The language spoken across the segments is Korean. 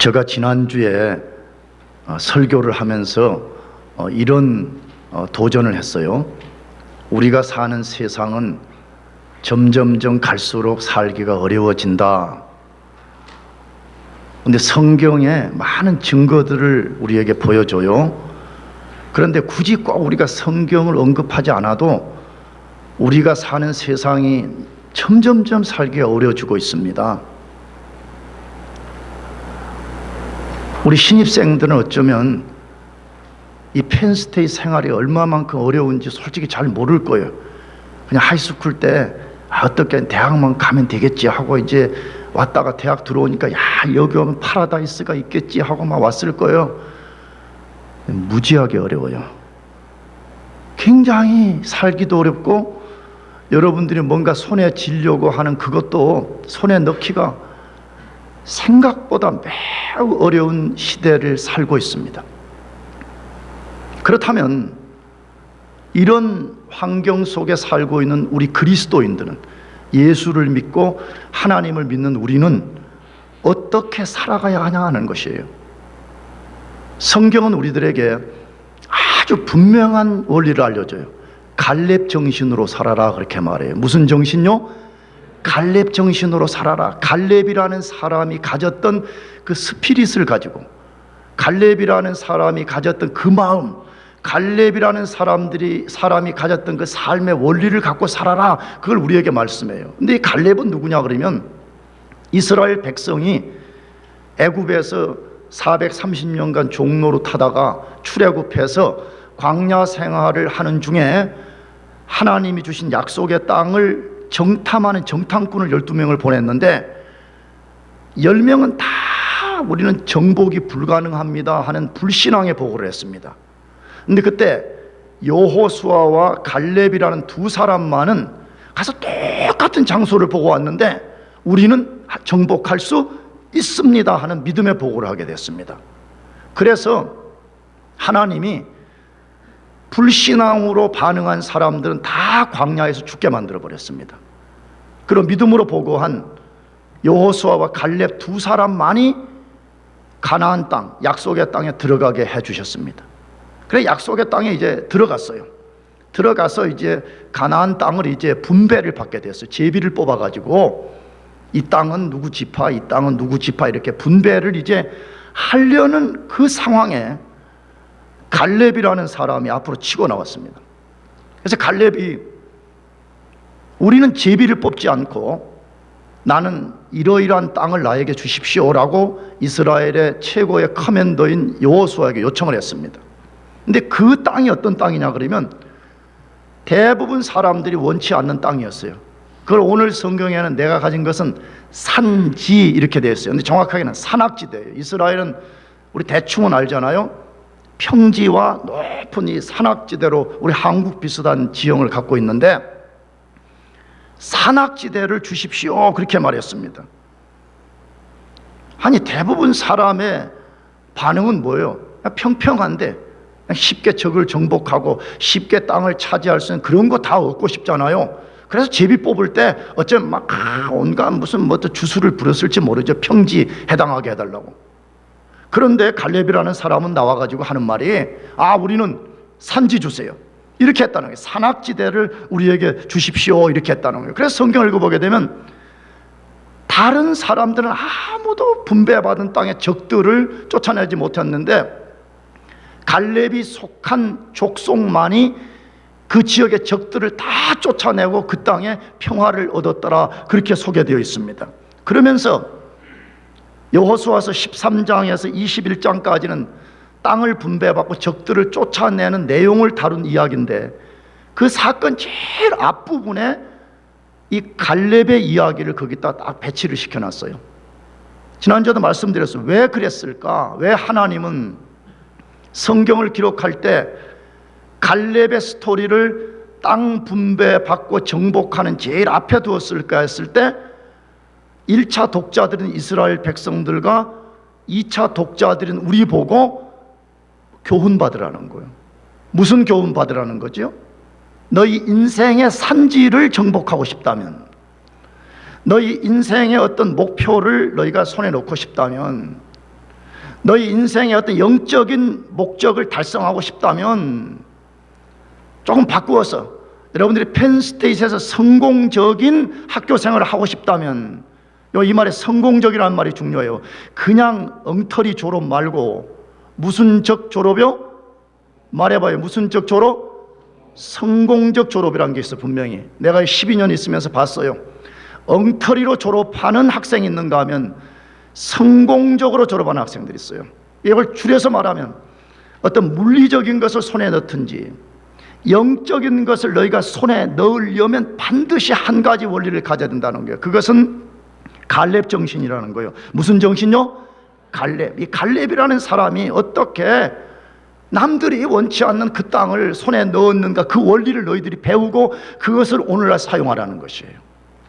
제가 지난주에 설교를 하면서 이런 도전을 했어요. 우리가 사는 세상은 점점점 갈수록 살기가 어려워진다. 근데 성경에 많은 증거들을 우리에게 보여줘요. 그런데 굳이 꼭 우리가 성경을 언급하지 않아도 우리가 사는 세상이 점점점 살기가 어려워지고 있습니다. 우리 신입생들은 어쩌면 이 펜스테이 생활이 얼마만큼 어려운지 솔직히 잘 모를 거예요. 그냥 하이스쿨 때 어떻게 대학만 가면 되겠지 하고 이제 왔다가 대학 들어오니까 야 여기 오면 파라다이스가 있겠지 하고 막 왔을 거예요. 무지하게 어려워요. 굉장히 살기도 어렵고 여러분들이 뭔가 손에 쥐려고 하는 그것도 손에 넣기가 생각보다 매우 어려운 시대를 살고 있습니다. 그렇다면 이런 환경 속에 살고 있는 우리 그리스도인들은, 예수를 믿고 하나님을 믿는 우리는 어떻게 살아가야 하냐 하는 것이에요. 성경은 우리들에게 아주 분명한 원리를 알려줘요. 갈렙 정신으로 살아라 그렇게 말해요. 무슨 정신요? 갈렙 정신으로 살아라. 갈렙이라는 사람이 가졌던 그 스피릿을 가지고, 갈렙이라는 사람이 가졌던 그 마음, 갈렙이라는 사람이 가졌던 그 삶의 원리를 갖고 살아라. 그걸 우리에게 말씀해요. 근데 이 갈렙은 누구냐 그러면 이스라엘 백성이 애굽에서 430년간 종로로 타다가 출애굽해서 광야 생활을 하는 중에 하나님이 주신 약속의 땅을 정탐하는 정탐꾼을 12명을 보냈는데 10명은 다 우리는 정복이 불가능합니다 하는 불신앙의 보고를 했습니다. 근데 그때 여호수아와 갈렙이라는 두 사람만은 가서 똑같은 장소를 보고 왔는데 우리는 정복할 수 있습니다 하는 믿음의 보고를 하게 됐습니다. 그래서 하나님이 불신앙으로 반응한 사람들은 다 광야에서 죽게 만들어 버렸습니다. 그런 믿음으로 보고한 여호수아와 갈렙 두 사람만이 가나안 땅, 약속의 땅에 들어가게 해주셨습니다. 그래 약속의 땅에 이제 들어갔어요. 들어가서 이제 가나안 땅을 이제 분배를 받게 됐어요. 제비를 뽑아가지고 이 땅은 누구 지파, 이 땅은 누구 지파 이렇게 분배를 이제 하려는 그 상황에 갈렙이라는 사람이 앞으로 치고 나왔습니다. 그래서 갈렙이 우리는 제비를 뽑지 않고 나는 이러이러한 땅을 나에게 주십시오라고 이스라엘의 최고의 커맨더인 여호수아에게 요청을 했습니다. 근데 그 땅이 어떤 땅이냐 그러면 대부분 사람들이 원치 않는 땅이었어요. 그걸 오늘 성경에는 내가 가진 것은 산지 이렇게 되어 있어요. 근데 정확하게는 산악지대예요. 이스라엘은 우리 대충은 알잖아요. 평지와 높은 이 산악지대로 우리 한국 비슷한 지형을 갖고 있는데 산악지대를 주십시오 그렇게 말했습니다. 아니 대부분 사람의 반응은 뭐예요? 평평한데 쉽게 적을 정복하고 쉽게 땅을 차지할 수 있는 그런 거 다 얻고 싶잖아요. 그래서 제비 뽑을 때 어쩌면 막 온갖 무슨 뭐 주술을 부렸을지 모르죠. 평지 해당하게 해달라고. 그런데 갈렙이라는 사람은 나와가지고 하는 말이 우리는 산지 주세요 이렇게 했다는 거예요. 산악지대를 우리에게 주십시오 이렇게 했다는 거예요. 그래서 성경을 읽어보게 되면 다른 사람들은 아무도 분배받은 땅의 적들을 쫓아내지 못했는데 갈렙이 속한 족속만이 그 지역의 적들을 다 쫓아내고 그 땅에 평화를 얻었더라 그렇게 소개되어 있습니다. 그러면서 여호수아서 13장에서 21장까지는 땅을 분배받고 적들을 쫓아내는 내용을 다룬 이야기인데 그 사건 제일 앞부분에 이 갈렙의 이야기를 거기다 딱 배치를 시켜놨어요. 지난주에도 말씀드렸어요. 왜 그랬을까? 왜 하나님은 성경을 기록할 때 갈렙의 스토리를 땅 분배받고 정복하는 제일 앞에 두었을까 했을 때 1차 독자들은 이스라엘 백성들과 2차 독자들은 우리 보고 교훈 받으라는 거예요. 무슨 교훈 받으라는 거죠? 너희 인생의 산지를 정복하고 싶다면, 너희 인생의 어떤 목표를 너희가 손에 놓고 싶다면 너희 인생의 어떤 영적인 목적을 달성하고 싶다면 조금 바꾸어서 여러분들이 펜스테이트에서 성공적인 학교 생활을 하고 싶다면 이 말에 성공적이라는 말이 중요해요. 그냥 엉터리 졸업 말고 무슨 적 졸업이요? 말해봐요. 무슨 적 졸업? 성공적 졸업이라는 게 있어. 분명히 내가 12년 있으면서 봤어요. 엉터리로 졸업하는 학생이 있는가 하면 성공적으로 졸업하는 학생들이 있어요. 이걸 줄여서 말하면 어떤 물리적인 것을 손에 넣든지 영적인 것을 너희가 손에 넣으려면 반드시 한 가지 원리를 가져야 된다는 거예요. 그것은 갈렙 정신이라는 거예요. 무슨 정신요? 갈렙. 이 갈렙이라는 사람이 어떻게 남들이 원치 않는 그 땅을 손에 넣었는가, 그 원리를 너희들이 배우고 그것을 오늘날 사용하라는 것이에요.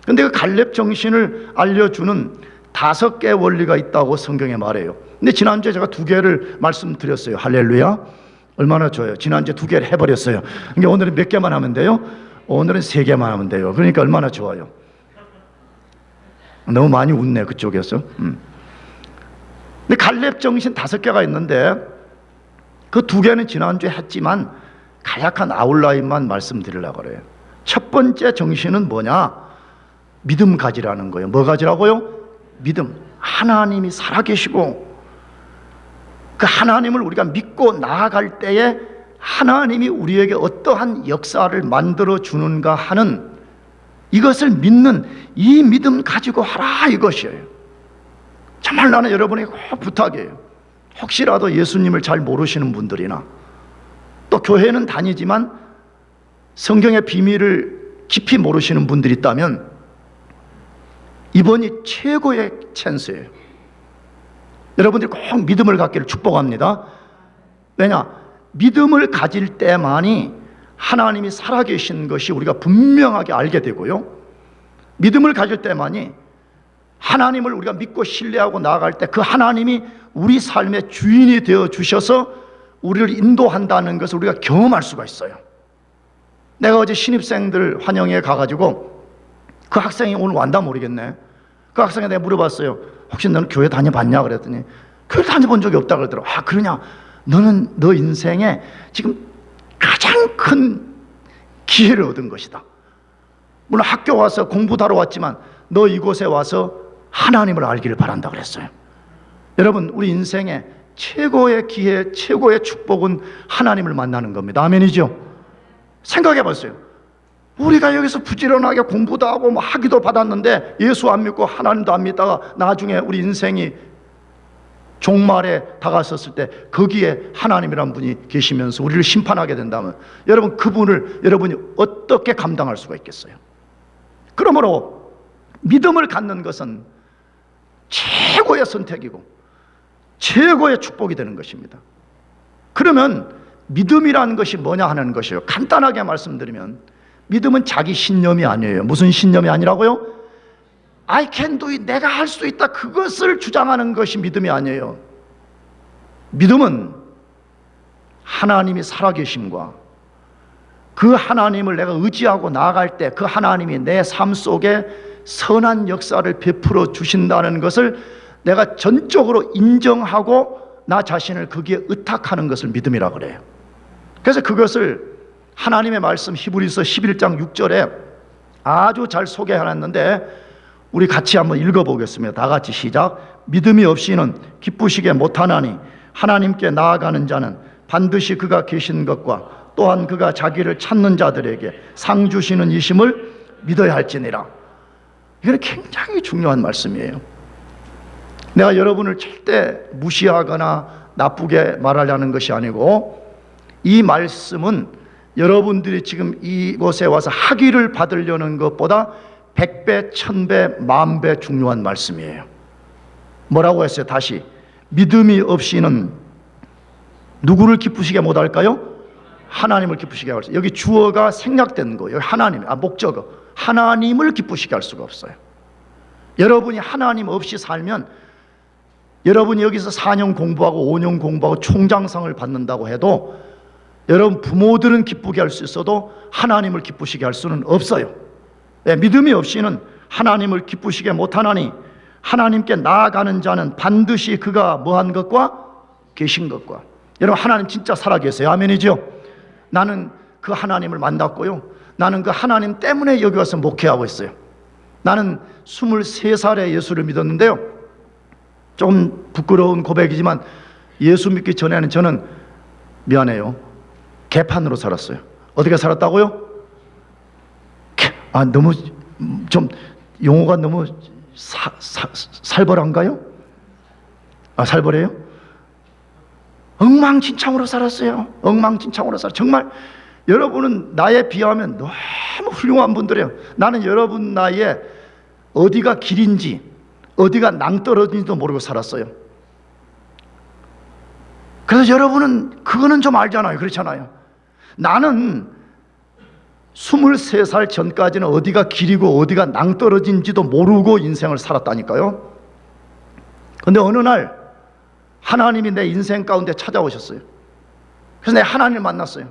그런데 그 갈렙 정신을 알려주는 5개의 원리가 있다고 성경에 말해요. 근데 지난주에 제가 2개를 말씀드렸어요. 할렐루야. 얼마나 좋아요. 지난주에 2개를 해버렸어요. 그러니까 오늘은 몇 개만 하면 돼요? 오늘은 3개만 하면 돼요. 그러니까 얼마나 좋아요. 너무 많이 웃네 그쪽에서. 근데 갈렙 정신 5개가 있는데 그 2개는 지난주에 했지만 간략한 아웃라인만 말씀드리려고 그래요. 첫 번째 정신은 뭐냐? 믿음 가지라는 거예요. 뭐 가지라고요? 믿음. 하나님이 살아계시고 그 하나님을 우리가 믿고 나아갈 때에 하나님이 우리에게 어떠한 역사를 만들어 주는가 하는 이것을 믿는 이 믿음 가지고 하라 이것이에요. 정말 나는 여러분에게 꼭 부탁이에요. 혹시라도 예수님을 잘 모르시는 분들이나 또 교회는 다니지만 성경의 비밀을 깊이 모르시는 분들이 있다면 이번이 최고의 찬스예요. 여러분들이 꼭 믿음을 갖기를 축복합니다. 왜냐? 믿음을 가질 때만이 하나님이 살아계신 것이 우리가 분명하게 알게 되고요, 믿음을 가질 때만이 하나님을 우리가 믿고 신뢰하고 나아갈 때 그 하나님이 우리 삶의 주인이 되어 주셔서 우리를 인도한다는 것을 우리가 경험할 수가 있어요. 내가 어제 신입생들 환영회에 가가지고 그 학생이 오늘 완다 모르겠네. 그 학생에 내가 물어봤어요. 혹시 너는 교회 다녀봤냐 그랬더니 교회 다녀본 적이 없다 그러더라고. 아 그러냐? 너는 너 인생에 지금 가장 큰 기회를 얻은 것이다. 물론 학교 와서 공부도 하러 왔지만 너 이곳에 와서 하나님을 알기를 바란다 그랬어요. 여러분 우리 인생의 최고의 기회, 최고의 축복은 하나님을 만나는 겁니다. 아멘이죠? 생각해 보세요. 우리가 여기서 부지런하게 공부도 하고 뭐 학위도 받았는데 예수 안 믿고 하나님도 안 믿다가 나중에 우리 인생이 종말에 다가섰을 때 거기에 하나님이란 분이 계시면서 우리를 심판하게 된다면 여러분 그분을 여러분이 어떻게 감당할 수가 있겠어요? 그러므로 믿음을 갖는 것은 최고의 선택이고 최고의 축복이 되는 것입니다. 그러면 믿음이라는 것이 뭐냐 하는 것이에요. 간단하게 말씀드리면 믿음은 자기 신념이 아니에요. 무슨 신념이 아니라고요? I can do it, 내가 할 수 있다, 그것을 주장하는 것이 믿음이 아니에요. 믿음은 하나님이 살아계심과 그 하나님을 내가 의지하고 나아갈 때 그 하나님이 내 삶 속에 선한 역사를 베풀어 주신다는 것을 내가 전적으로 인정하고 나 자신을 거기에 의탁하는 것을 믿음이라고 그래요. 그래서 그것을 하나님의 말씀 히브리서 11장 6절에 아주 잘 소개해놨는데 우리 같이 한번 읽어보겠습니다. 다 같이 시작. 믿음이 없이는 기쁘시게 못하나니 하나님께 나아가는 자는 반드시 그가 계신 것과 또한 그가 자기를 찾는 자들에게 상 주시는 이심을 믿어야 할지니라. 이건 굉장히 중요한 말씀이에요. 내가 여러분을 절대 무시하거나 나쁘게 말하려는 것이 아니고 이 말씀은 여러분들이 지금 이곳에 와서 학위를 받으려는 것보다 100배, 1000배, 10,000배 중요한 말씀이에요. 뭐라고 했어요? 다시. 믿음이 없이는 누구를 기쁘시게 못할까요? 하나님을 기쁘시게 할 수. 여기 주어가 생략된 거예요. 하나님, 목적어. 하나님을 기쁘시게 할 수가 없어요. 여러분이 하나님 없이 살면 여러분이 여기서 4년 공부하고 5년 공부하고 총장상을 받는다고 해도 여러분 부모들은 기쁘게 할 수 있어도 하나님을 기쁘시게 할 수는 없어요. 네, 믿음이 없이는 하나님을 기쁘시게 못하나니 하나님께 나아가는 자는 반드시 그가 뭐한 것과 계신 것과, 여러분 하나님 진짜 살아계세요. 아멘이죠? 나는 그 하나님을 만났고요, 나는 그 하나님 때문에 여기 와서 목회하고 있어요. 나는 23살에 예수를 믿었는데요, 좀 부끄러운 고백이지만 예수 믿기 전에는 저는, 미안해요, 개판으로 살았어요. 어떻게 살았다고요? 너무 좀 용어가 너무 살벌한가요? 살벌해요? 엉망진창으로 살았어요. 엉망진창으로 살았어요. 정말 여러분은 나에 비하면 너무 훌륭한 분들이에요. 나는 여러분 나이에 어디가 길인지 어디가 낭떠러진지도 모르고 살았어요. 그래서 여러분은 그거는 좀 알잖아요. 그렇잖아요. 나는 23살 전까지는 어디가 길이고 어디가 낭떠러진지도 모르고 인생을 살았다니까요. 그런데 어느 날 하나님이 내 인생 가운데 찾아오셨어요. 그래서 내가 하나님을 만났어요.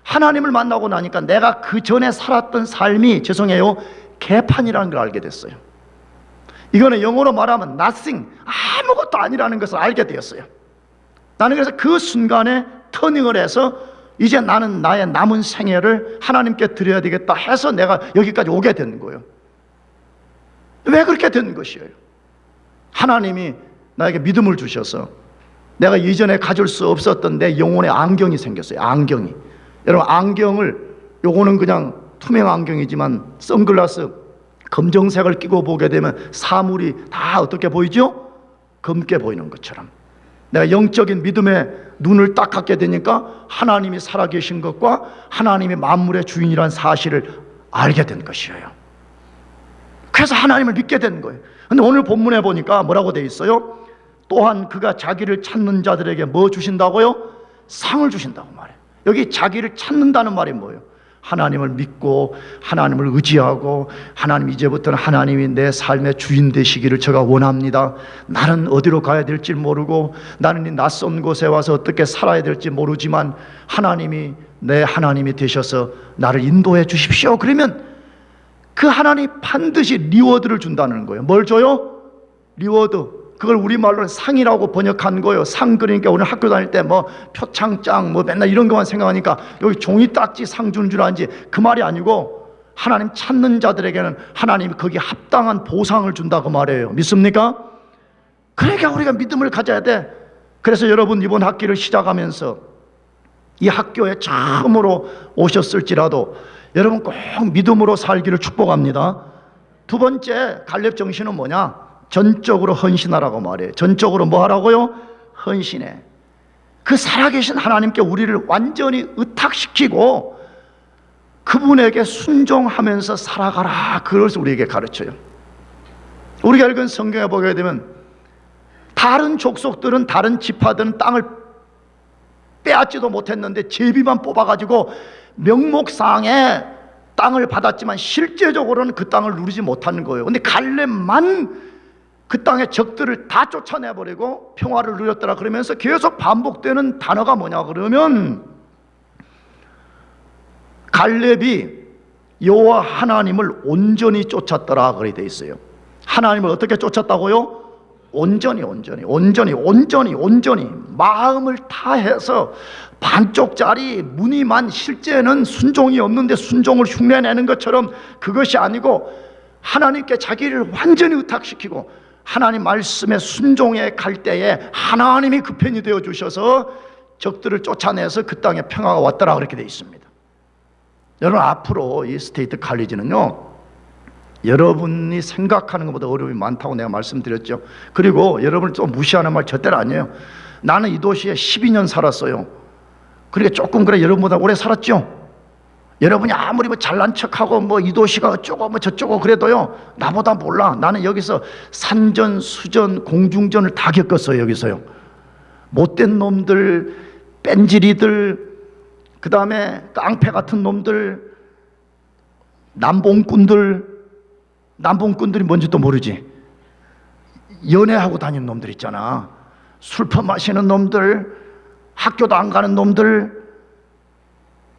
하나님을 만나고 나니까 내가 그 전에 살았던 삶이, 죄송해요, 개판이라는 걸 알게 됐어요. 이거는 영어로 말하면 nothing, 아무것도 아니라는 것을 알게 되었어요. 나는 그래서 그 순간에 터닝을 해서 이제 나는 나의 남은 생애를 하나님께 드려야 되겠다 해서 내가 여기까지 오게 된 거예요. 왜 그렇게 된 것이에요? 하나님이 나에게 믿음을 주셔서 내가 이전에 가질 수 없었던 내 영혼의 안경이 생겼어요. 안경이. 여러분, 안경을, 요거는 그냥 투명 안경이지만 선글라스 검정색을 끼고 보게 되면 사물이 다 어떻게 보이죠? 검게 보이는 것처럼 내가 영적인 믿음의 눈을 딱 갖게 되니까 하나님이 살아계신 것과 하나님이 만물의 주인이라는 사실을 알게 된 것이에요. 그래서 하나님을 믿게 된 거예요. 근데 오늘 본문에 보니까 뭐라고 돼 있어요? 또한 그가 자기를 찾는 자들에게 뭐 주신다고요? 상을 주신다고 말해요. 여기 자기를 찾는다는 말이 뭐예요? 하나님을 믿고 하나님을 의지하고, 하나님, 이제부터는 하나님이 내 삶의 주인 되시기를 제가 원합니다. 나는 어디로 가야 될지 모르고 나는 이 낯선 곳에 와서 어떻게 살아야 될지 모르지만 하나님이 내 하나님이 되셔서 나를 인도해 주십시오. 그러면 그 하나님이 반드시 리워드를 준다는 거예요. 뭘 줘요? 리워드. 그걸 우리말로는 상이라고 번역한 거예요. 상, 그러니까 오늘 학교 다닐 때 뭐 표창장 뭐 맨날 이런 것만 생각하니까 여기 종이 딱지 상 주는 줄 아는지, 그 말이 아니고 하나님 찾는 자들에게는 하나님이 거기에 합당한 보상을 준다, 그 말이에요. 믿습니까? 그러니까 우리가 믿음을 가져야 돼. 그래서 여러분, 이번 학기를 시작하면서 이 학교에 처음으로 오셨을지라도 여러분 꼭 믿음으로 살기를 축복합니다. 두 번째 갈렙 정신은 뭐냐? 전적으로 헌신하라고 말해요. 전적으로 뭐 하라고요? 헌신해. 그 살아계신 하나님께 우리를 완전히 의탁시키고 그분에게 순종하면서 살아가라, 그것을 우리에게 가르쳐요. 우리가 읽은 성경에 보게 되면 다른 족속들은, 다른 지파들은 땅을 빼앗지도 못했는데 제비만 뽑아가지고 명목상에 땅을 받았지만 실제적으로는 그 땅을 누리지 못하는 거예요. 근데 갈렙만 그 땅의 적들을 다 쫓아내버리고 평화를 누렸더라. 그러면서 계속 반복되는 단어가 뭐냐 그러면, 갈렙이 여호와 하나님을 온전히 쫓았더라, 그렇게 돼 있어요. 하나님을 어떻게 쫓았다고요? 온전히 마음을 다해서, 반쪽짜리 무늬만 실제는 순종이 없는데 순종을 흉내내는 것처럼 그것이 아니고 하나님께 자기를 완전히 의탁시키고 하나님 말씀에 순종해 갈 때에 하나님이 그 편이 되어 주셔서 적들을 쫓아내서 그 땅에 평화가 왔더라, 그렇게 되어 있습니다. 여러분, 앞으로 이 스테이트 칼리지는요, 여러분이 생각하는 것보다 어려움이 많다고 내가 말씀드렸죠. 그리고 여러분을 좀 무시하는 말 절대로 아니에요. 나는 이 도시에 12년 살았어요. 그러니까 조금 그래 여러분보다 오래 살았죠. 여러분이 아무리 뭐 잘난 척하고 뭐 이 도시가 어쩌고 뭐 저쩌고 그래도요, 나보다 몰라. 나는 여기서 산전, 수전, 공중전을 다 겪었어요. 여기서요. 못된 놈들, 뺀질이들, 그 다음에 깡패 같은 놈들, 남봉꾼들이 뭔지도 모르지. 연애하고 다니는 놈들 있잖아. 술 퍼마시는 놈들, 학교도 안 가는 놈들,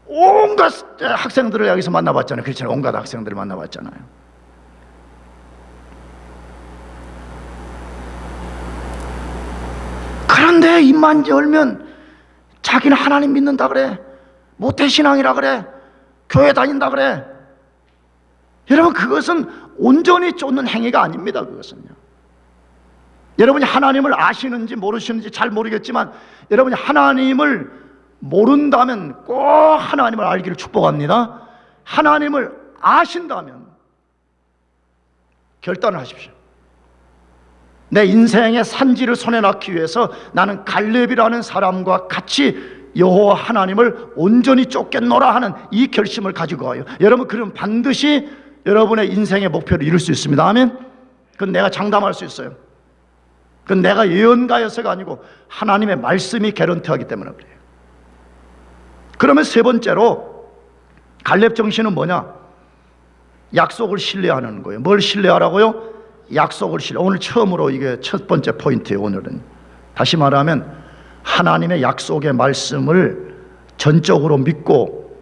온갖 학생들을 여기서 만나봤잖아요. 그렇잖아요. 온갖 학생들을 만나봤잖아요. 그런 그런데 입만 열면 자기는 하나님 믿는다 그래, 모태신앙이라 그래, 교회 다닌다 그래. 여러분, 그것은 온전히 쫓는 행위가 아닙니다. 그것은요, 여러분이 하나님을 아시는지 모르시는지 잘 모르겠지만, 여러분이 하나님을 모른다면 꼭 하나님을 알기를 축복합니다. 하나님을 아신다면 결단을 하십시오. 내 인생의 산지를 손에 넣기 위해서 나는 갈렙이라는 사람과 같이 여호와 하나님을 온전히 쫓겠노라 하는 이 결심을 가지고 와요. 여러분, 그럼 반드시 여러분의 인생의 목표를 이룰 수 있습니다. 아멘. 그건 내가 장담할 수 있어요. 그건 내가 예언가여서가 아니고 하나님의 말씀이 개런티하기 때문에 그래요. 그러면 세 번째로 갈렙 정신은 뭐냐? 약속을 신뢰하는 거예요. 뭘 신뢰하라고요? 약속을 신뢰. 오늘 처음으로 이게 첫 번째 포인트예요. 오늘은 다시 말하면 하나님의 약속의 말씀을 전적으로 믿고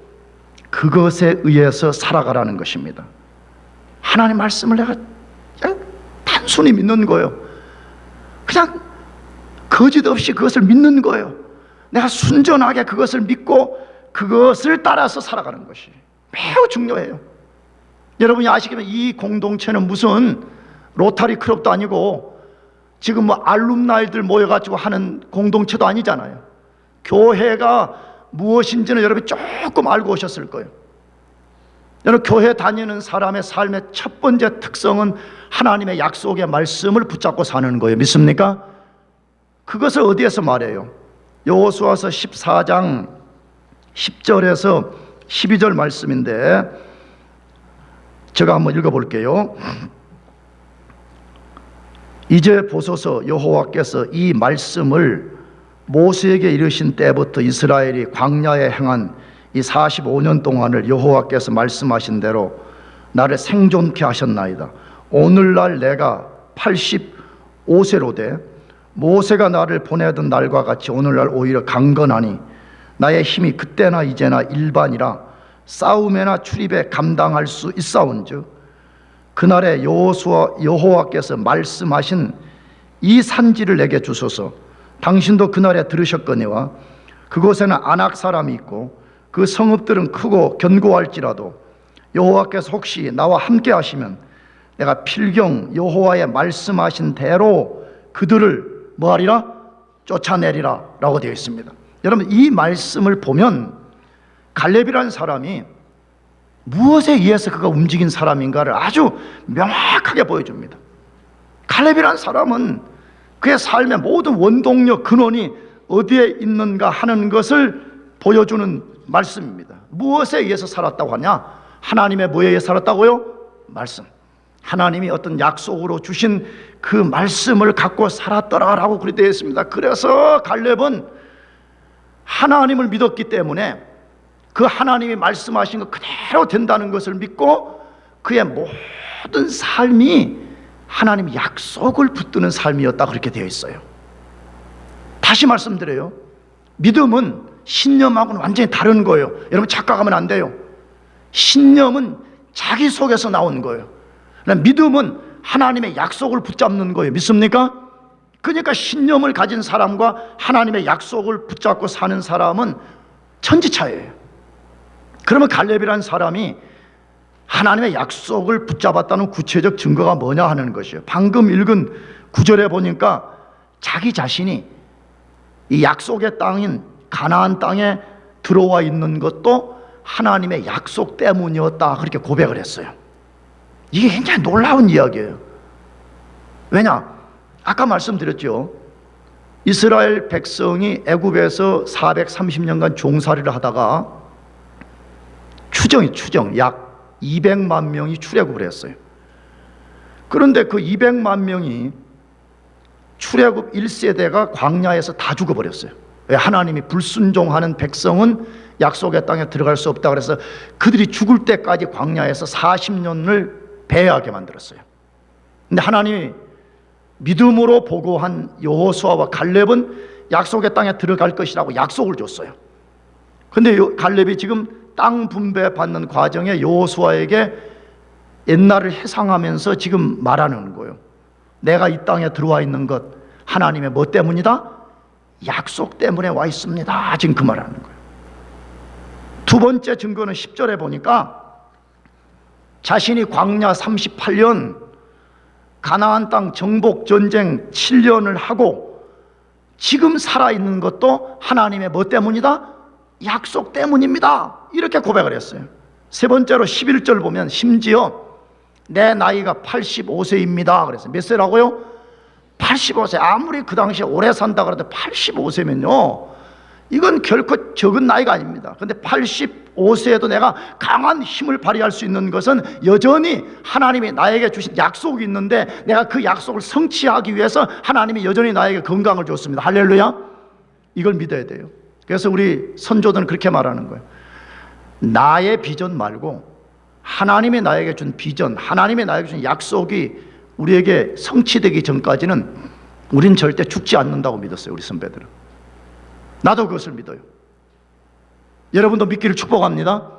그것에 의해서 살아가라는 것입니다. 하나님 말씀을 내가 그냥 단순히 믿는 거예요. 그냥 거짓 없이 그것을 믿는 거예요. 내가 순전하게 그것을 믿고 그것을 따라서 살아가는 것이 매우 중요해요. 여러분이 아시겠지만 이 공동체는 무슨 로타리 클럽도 아니고 지금 뭐 알룸나이들 모여가지고 하는 공동체도 아니잖아요. 교회가 무엇인지는 여러분이 조금 알고 오셨을 거예요. 여러분, 교회 다니는 사람의 삶의 첫 번째 특성은 하나님의 약속의 말씀을 붙잡고 사는 거예요. 믿습니까? 그것을 어디에서 말해요? 여호수아서 14장 10절에서 12절 말씀인데 제가 한번 읽어볼게요. 이제 보소서, 여호와께서 이 말씀을 모세에게 이르신 때부터 이스라엘이 광야에 행한 이 45년 동안을 여호와께서 말씀하신 대로 나를 생존케 하셨나이다. 오늘날 내가 85세로 돼 모세가 나를 보내던 날과 같이 오늘날 오히려 강건하니 나의 힘이 그때나 이제나 일반이라 싸움에나 출입에 감당할 수 있사온즉 그날에 여호와께서 말씀하신 이 산지를 내게 주소서. 당신도 그날에 들으셨거니와 그곳에는 아낙 사람이 있고 그 성읍들은 크고 견고할지라도 여호와께서 혹시 나와 함께 하시면 내가 필경 여호와의 말씀하신 대로 그들을 뭐하리라? 쫓아내리라 라고 되어 있습니다. 여러분, 이 말씀을 보면 갈렙이라는 사람이 무엇에 의해서 그가 움직인 사람인가를 아주 명확하게 보여줍니다. 갈렙이라는 사람은 그의 삶의 모든 원동력, 근원이 어디에 있는가 하는 것을 보여주는 말씀입니다. 무엇에 의해서 살았다고 하냐? 하나님의 뭐에 의해 살았다고요? 말씀. 하나님이 어떤 약속으로 주신 그 말씀을 갖고 살았더라라고 그렇게 되어 있습니다. 그래서 갈렙은 하나님을 믿었기 때문에 그 하나님이 말씀하신 것 그대로 된다는 것을 믿고 그의 모든 삶이 하나님 약속을 붙드는 삶이었다 그렇게 되어 있어요. 다시 말씀드려요. 믿음은 신념하고는 완전히 다른 거예요. 여러분, 착각하면 안 돼요. 신념은 자기 속에서 나온 거예요. 믿음은 하나님의 약속을 붙잡는 거예요. 믿습니까? 그러니까 신념을 가진 사람과 하나님의 약속을 붙잡고 사는 사람은 천지차이예요. 그러면 갈렙이라는 사람이 하나님의 약속을 붙잡았다는 구체적 증거가 뭐냐 하는 것이에요. 방금 읽은 구절에 보니까 자기 자신이 이 약속의 땅인 가나안 땅에 들어와 있는 것도 하나님의 약속 때문이었다 그렇게 고백을 했어요. 이게 굉장히 놀라운 이야기예요. 왜냐? 아까 말씀드렸죠. 이스라엘 백성이 애굽에서 430년간 종살이를 하다가 추정 약 200만 명이 출애굽을 했어요. 그런데 그 200만 명이 출애굽 1세대가 광야에서 다 죽어버렸어요. 왜? 하나님이 불순종하는 백성은 약속의 땅에 들어갈 수 없다 그래서 그들이 죽을 때까지 광야에서 40년을 배회하게 만들었어요. 근데 하나님이 믿음으로 보고한 여호수아와 갈렙은 약속의 땅에 들어갈 것이라고 약속을 줬어요. 근데 갈렙이 지금 땅 분배 받는 과정에 여호수아에게 옛날을 회상하면서 지금 말하는 거예요. 내가 이 땅에 들어와 있는 것 하나님의 뭐 때문이다? 약속 때문에 와 있습니다. 지금 그 말하는 거예요. 두 번째 증거는 10절에 보니까 자신이 광야 38년 가나안 땅 정복 전쟁 7년을 하고 지금 살아있는 것도 하나님의 뭐 때문이다? 약속 때문입니다. 이렇게 고백을 했어요. 세 번째로 11절 보면 심지어 내 나이가 85세입니다. 그래서 몇 세라고요? 85세. 아무리 그 당시에 오래 산다 그래도 85세면요, 이건 결코 적은 나이가 아닙니다. 그런데 85세에도 내가 강한 힘을 발휘할 수 있는 것은 여전히 하나님이 나에게 주신 약속이 있는데 내가 그 약속을 성취하기 위해서 하나님이 여전히 나에게 건강을 줬습니다. 할렐루야. 이걸 믿어야 돼요. 그래서 우리 선조들은 그렇게 말하는 거예요. 나의 비전 말고 하나님이 나에게 준 비전, 하나님이 나에게 준 약속이 우리에게 성취되기 전까지는 우린 절대 죽지 않는다고 믿었어요. 우리 선배들은. 나도 그것을 믿어요. 여러분도 믿기를 축복합니다.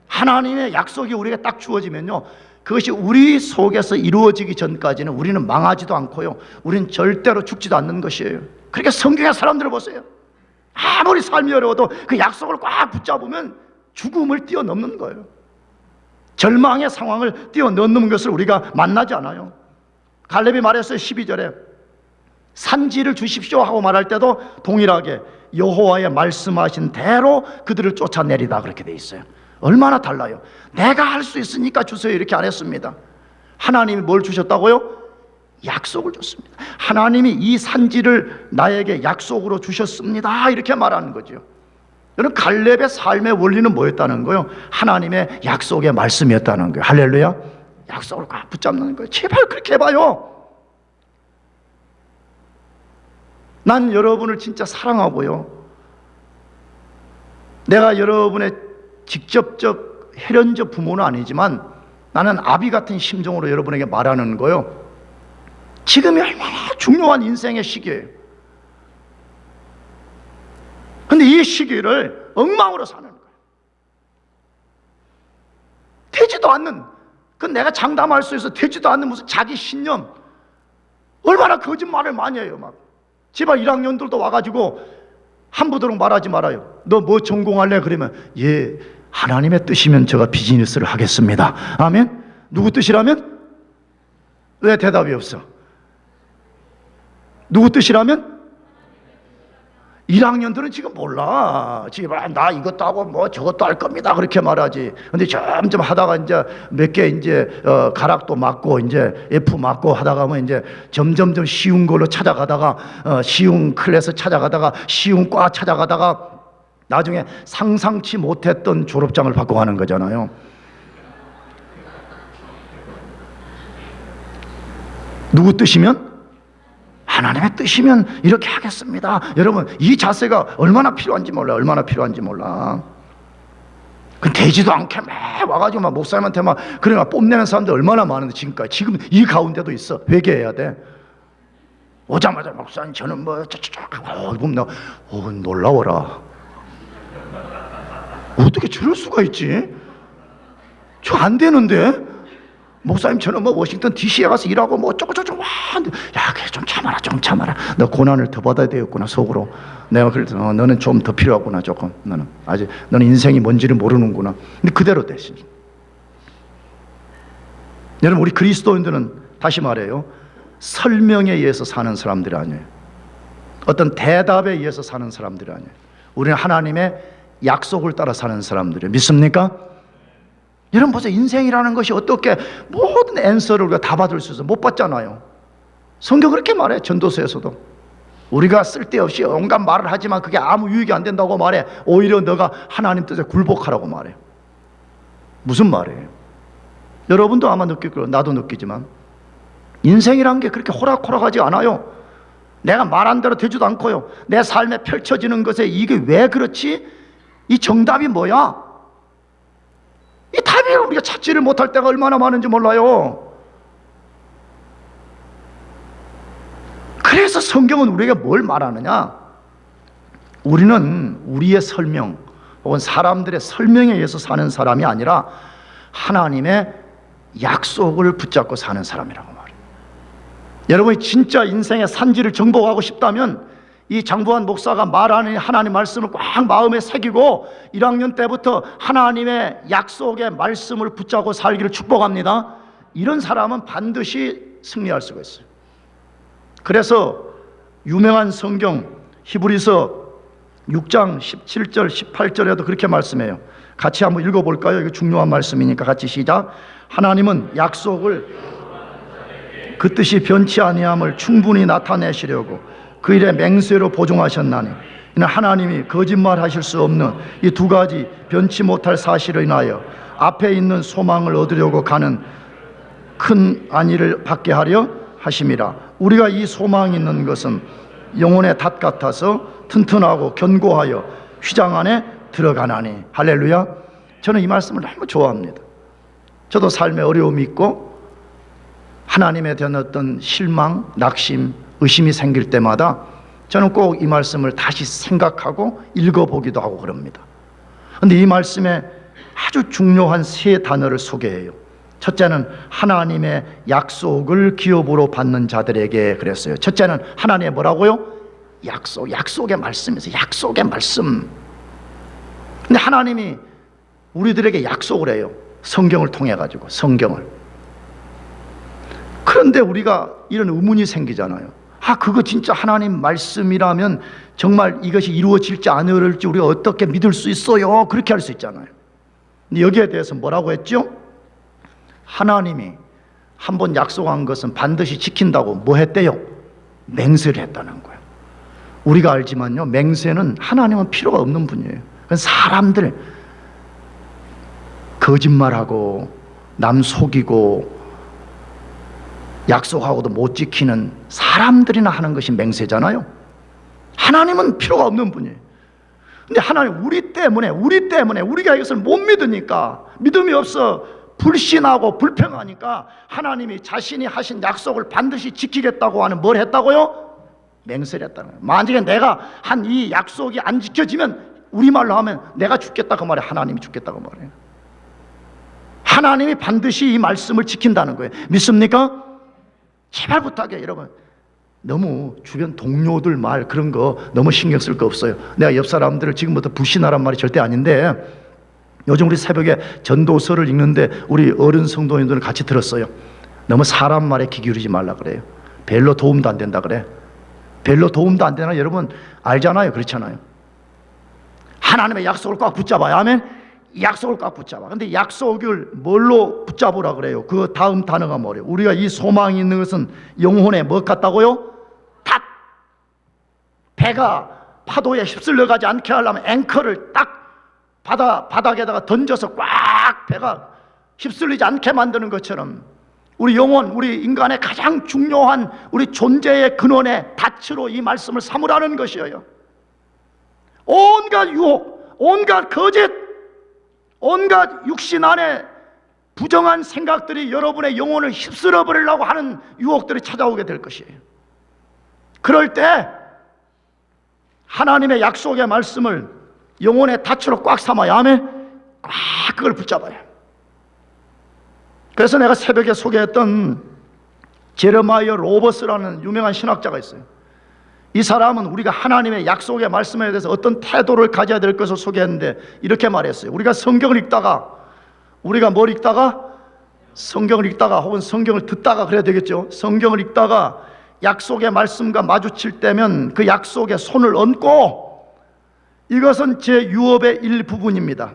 하나님의 약속이 우리에게 딱 주어지면요, 그것이 우리 속에서 이루어지기 전까지는 우리는 망하지도 않고요, 우리는 절대로 죽지도 않는 것이에요. 그러니까 성경의 사람들을 보세요. 아무리 삶이 어려워도 그 약속을 꽉 붙잡으면 죽음을 뛰어넘는 거예요. 절망의 상황을 뛰어넘는 것을 우리가 만나지 않아요. 갈렙이 말했어요. 12절에 산지를 주십시오 하고 말할 때도 동일하게 여호와의 말씀하신 대로 그들을 쫓아내리다 그렇게 돼 있어요. 얼마나 달라요. 내가 할 수 있으니까 주세요 이렇게 안 했습니다. 하나님이 뭘 주셨다고요? 약속을 줬습니다. 하나님이 이 산지를 나에게 약속으로 주셨습니다 이렇게 말하는 거죠. 여러분, 갈렙의 삶의 원리는 뭐였다는 거예요? 하나님의 약속의 말씀이었다는 거예요. 할렐루야. 약속을 꽉 붙잡는 거예요. 제발 그렇게 해봐요. 난 여러분을 진짜 사랑하고요, 내가 여러분의 직접적 혈연적 부모는 아니지만 나는 아비 같은 심정으로 여러분에게 말하는 거예요. 지금이 얼마나 중요한 인생의 시기예요. 근데 이 시기를 엉망으로 사는 거예요. 되지도 않는, 그 내가 장담할 수 있어 되지도 않는 무슨 자기 신념, 얼마나 거짓말을 많이 해요. 막 제발 1학년들도 와가지고 함부로 말하지 말아요. 너 뭐 전공할래? 그러면 예, 하나님의 뜻이면 제가 비즈니스를 하겠습니다. 아멘. 누구 뜻이라면? 왜 대답이 없어? 누구 뜻이라면? 1학년들은 지금 몰라. 지금 나 이것도 하고 뭐 저것도 할 겁니다 그렇게 말하지. 근데 점점 하다가 이제 몇 개 이제 가락도 맞고 이제 F 맞고 하다가 뭐 이제 점점점 쉬운 걸로 찾아가다가 쉬운 클래스 찾아가다가 쉬운 과 찾아가다가 나중에 상상치 못했던 졸업장을 받고 가는 거잖아요. 누구 뜻이면? 하나님의 뜻이면 이렇게 하겠습니다. 여러분, 이 자세가 얼마나 필요한지 몰라요. 얼마나 필요한지 몰라. 그 되지도 않게 막 와가지고 막 목사님한테 막 그래 뽐내는 사람들 얼마나 많은데 지금까지. 지금 이 가운데도 있어. 회개해야 돼. 오자마자 목사님 저는 뭐 보면 나 놀라워라. 어떻게 저럴 수가 있지? 저 안 되는데. 목사님 저는 뭐 워싱턴 DC에 가서 일하고 뭐 어쩌고저쩌고 와. 야, 그래 좀 참아라, 좀 참아라. 너 고난을 더 받아야 되겠구나 속으로. 내가 그래서 너는 좀 더 필요하구나. 조금 너는 아직 너는 인생이 뭔지를 모르는구나. 근데 그대로 대신. 여러분, 우리 그리스도인들은 다시 말해요, 설명에 의해서 사는 사람들이 아니에요. 어떤 대답에 의해서 사는 사람들이 아니에요. 우리는 하나님의 약속을 따라 사는 사람들이에요. 믿습니까? 여러분 보세요. 인생이라는 것이 어떻게 모든 앤서를 우리가 다 받을 수 있어요? 못 받잖아요. 성경 그렇게 말해. 전도서에서도 우리가 쓸데없이 온갖 말을 하지만 그게 아무 유익이 안 된다고 말해. 오히려 너가 하나님 뜻에 굴복하라고 말해. 무슨 말이에요? 여러분도 아마 느낄 거예요. 나도 느끼지만 인생이란 게 그렇게 호락호락하지 않아요. 내가 말한 대로 되지도 않고요. 내 삶에 펼쳐지는 것에 이게 왜 그렇지? 이 정답이 뭐야? 이 답을 우리가 찾지를 못할 때가 얼마나 많은지 몰라요. 그래서 성경은 우리에게 뭘 말하느냐? 우리는 우리의 설명 혹은 사람들의 설명에 의해서 사는 사람이 아니라 하나님의 약속을 붙잡고 사는 사람이라고 말해요. 여러분이 진짜 인생의 산지를 정복하고 싶다면 이 장부한 목사가 말하는 하나님 말씀을 꽉 마음에 새기고 1학년 때부터 하나님의 약속의 말씀을 붙잡고 살기를 축복합니다. 이런 사람은 반드시 승리할 수가 있어요. 그래서 유명한 성경 히브리서 6장 17절 18절에도 그렇게 말씀해요. 같이 한번 읽어볼까요? 이거 중요한 말씀이니까 같이 시작. 하나님은 약속을 그 뜻이 변치 아니함을 충분히 나타내시려고 그 일에 맹세로 보증하셨나니 이는 하나님이 거짓말하실 수 없는 이 두 가지 변치 못할 사실을 인하여 앞에 있는 소망을 얻으려고 가는 큰 안위를 받게 하려 하심이라. 우리가 이 소망이 있는 것은 영혼의 닷 같아서 튼튼하고 견고하여 휘장 안에 들어가나니. 할렐루야. 저는 이 말씀을 너무 좋아합니다. 저도 삶에 어려움이 있고 하나님에 대한 어떤 실망, 낙심, 의심이 생길 때마다 저는 꼭 이 말씀을 다시 생각하고 읽어보기도 하고 그럽니다. 그런데 이 말씀에 아주 중요한 세 단어를 소개해요. 첫째는 하나님의 약속을 기업으로 받는 자들에게 그랬어요. 첫째는 하나님의 뭐라고요? 약속의 말씀이세요. 약속의 말씀. 근데 하나님이 우리들에게 약속을 해요. 성경을 통해 가지고, 성경을. 그런데 우리가 이런 의문이 생기잖아요. 그거 진짜 하나님 말씀이라면 정말 이것이 이루어질지 안 이루어질지 우리가 어떻게 믿을 수 있어요? 그렇게 할 수 있잖아요. 근데 여기에 대해서 뭐라고 했죠? 하나님이 한번 약속한 것은 반드시 지킨다고 뭐 했대요? 맹세를 했다는 거예요. 우리가 알지만요, 맹세는 하나님은 필요가 없는 분이에요. 그건 사람들 거짓말하고 남 속이고 약속하고도 못 지키는 사람들이나 하는 것이 맹세잖아요. 하나님은 필요가 없는 분이에요. 근데 하나님 우리 때문에 우리가 이것을 못 믿으니까, 믿음이 없어 불신하고 불평하니까 하나님이 자신이 하신 약속을 반드시 지키겠다고 하는 뭘 했다고요? 맹세를 했다는 거예요. 만약에 내가 한 이 약속이 안 지켜지면, 우리말로 하면 내가 죽겠다고 말해. 하나님이 죽겠다고 말해요. 하나님이 반드시 이 말씀을 지킨다는 거예요. 믿습니까? 제발 부탁해요, 여러분. 너무 주변 동료들 말 그런 거 너무 신경 쓸 거 없어요. 내가 옆 사람들을 지금부터 불신하란 말이 절대 아닌데, 요즘 우리 새벽에 전도서를 읽는데 우리 어른 성도님들은 같이 들었어요. 너무 사람 말에 귀 기울이지 말라 그래요. 별로 도움도 안 된다 그래. 별로 도움도 안 되나 여러분 알잖아요. 그렇잖아요. 하나님의 약속을 꽉 붙잡아야 하면 약속을 꽉 붙잡아. 근데 약속을 뭘로 붙잡으라 그래요? 그 다음 단어가 뭐래요? 우리가 이 소망이 있는 것은 영혼에 뭐 같다고요? 닷. 배가 파도에 휩쓸려 가지 않게 하려면 앵커를 딱 바닥에다가 던져서 꽉 배가 휩쓸리지 않게 만드는 것처럼 우리 영혼, 우리 인간의 가장 중요한 우리 존재의 근원의 닻으로 이 말씀을 삼으라는 것이에요. 온갖 유혹, 온갖 거짓, 온갖 육신 안에 부정한 생각들이 여러분의 영혼을 휩쓸어 버리려고 하는 유혹들이 찾아오게 될 것이에요. 그럴 때 하나님의 약속의 말씀을 영혼의 닻으로 꽉 삼아야 하면 꽉 그걸 붙잡아요. 그래서 내가 새벽에 소개했던 제레마이어 로버스라는 유명한 신학자가 있어요. 이 사람은 우리가 하나님의 약속의 말씀에 대해서 어떤 태도를 가져야 될 것을 소개했는데 이렇게 말했어요. 우리가 성경을 읽다가, 우리가 뭘 읽다가? 성경을 읽다가 혹은 성경을 듣다가 그래야 되겠죠. 성경을 읽다가 약속의 말씀과 마주칠 때면 그 약속에 손을 얹고, 이것은 제 유업의 일부분입니다.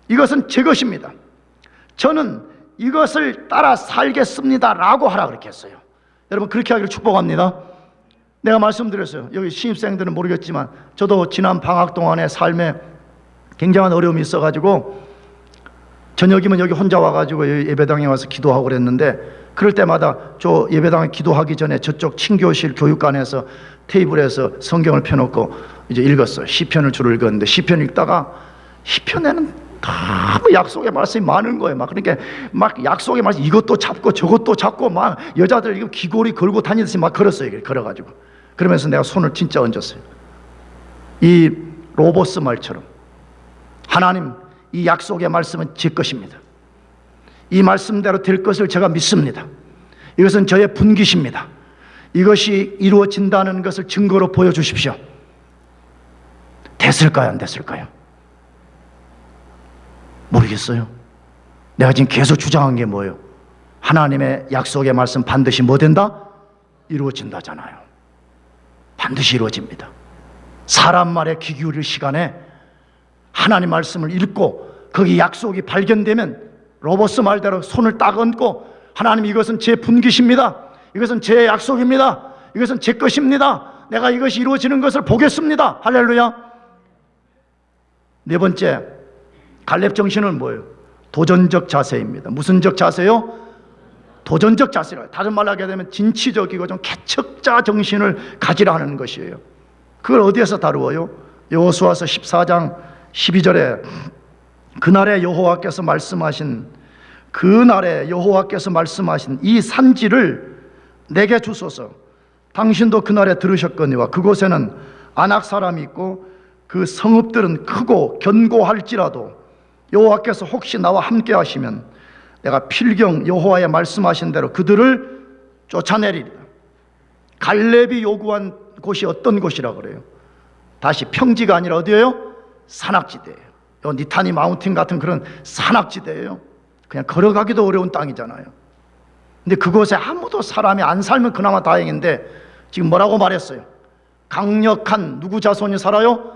이것은 제 것입니다. 저는 이것을 따라 살겠습니다 라고 하라 그렇게 했어요. 여러분 그렇게 하기를 축복합니다. 내가 말씀드렸어요. 여기 신입생들은 모르겠지만 저도 지난 방학 동안에 삶에 굉장한 어려움이 있어가지고 저녁이면 여기 혼자 와가지고 여기 예배당에 와서 기도하고 그랬는데, 그럴 때마다 저 예배당에 기도하기 전에 저쪽 친교실 교육관에서 테이블에서 성경을 펴놓고 이제 읽었어요. 시편을 주로 읽었는데 시편 읽다가 시편에는 너무 약속의 말씀이 많은 거예요. 그러니까 약속의 말씀 이것도 잡고 저것도 잡고 여자들 이거 귀걸이 걸고 다니듯이 걸었어요. 걸어가지고 그러면서 내가 손을 진짜 얹었어요. 이 로버스 말처럼 하나님, 이 약속의 말씀은 제 것입니다. 이 말씀대로 될 것을 제가 믿습니다. 이것은 저의 분깃입니다. 이것이 이루어진다는 것을 증거로 보여주십시오. 됐을까요? 안 됐을까요? 모르겠어요. 내가 지금 계속 주장한 게 뭐예요? 하나님의 약속의 말씀 반드시 뭐 된다? 이루어진다잖아요. 반드시 이루어집니다. 사람 말에 귀 기울일 시간에 하나님 말씀을 읽고 거기 약속이 발견되면 로버스 말대로 손을 딱 얹고 하나님, 이것은 제 분깃입니다. 이것은 제 약속입니다. 이것은 제 것입니다. 내가 이것이 이루어지는 것을 보겠습니다. 할렐루야. 네 번째, 갈렙 정신은 뭐예요? 도전적 자세입니다. 무슨 적 자세요? 도전적 자세라. 다른 말로 하게 되면 진취적이고 좀 개척자 정신을 가지라는 것이에요. 그걸 어디에서 다루어요? 여호수아서 14장 12절에 그날에 여호와께서 말씀하신 이 산지를 내게 주소서. 당신도 그날에 들으셨거니와 그곳에는 아낙 사람이 있고 그 성읍들은 크고 견고할지라도 여호와께서 혹시 나와 함께 하시면 내가 필경 여호와의 말씀하신 대로 그들을 쫓아내리리라. 갈렙이 요구한 곳이 어떤 곳이라 그래요? 다시 평지가 아니라 어디예요? 산악지대예요. 니타니 마운틴 같은 그런 산악지대예요. 그냥 걸어가기도 어려운 땅이잖아요. 근데 그곳에 아무도 사람이 안 살면 그나마 다행인데 지금 뭐라고 말했어요? 강력한 누구 자손이 살아요?